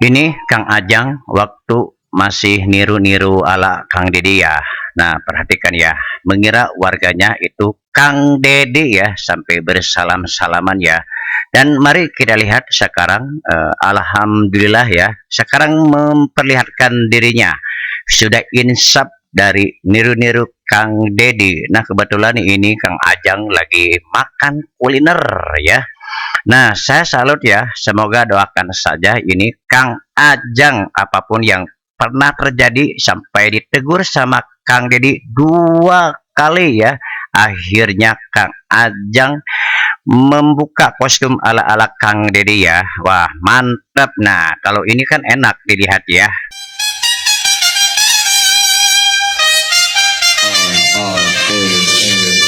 Ini Kang Ajang waktu masih niru-niru ala Kang Dedi ya. Nah, perhatikan ya, mengira warganya itu Kang Dedi ya, sampai bersalam-salaman ya. Dan mari kita lihat sekarang, alhamdulillah ya, sekarang memperlihatkan dirinya sudah insaf dari niru-niru Kang Dedi. Nah, kebetulan ini Kang Ajang lagi makan kuliner ya. Nah, saya salut ya. Semoga doakan saja ini Kang Ajang apapun yang pernah terjadi sampai ditegur sama Kang Dedi dua kali ya. Akhirnya Kang Ajang membuka kostum ala-ala Kang Dedi ya. Wah, mantap. Nah, kalau ini kan enak dilihat ya. R R A A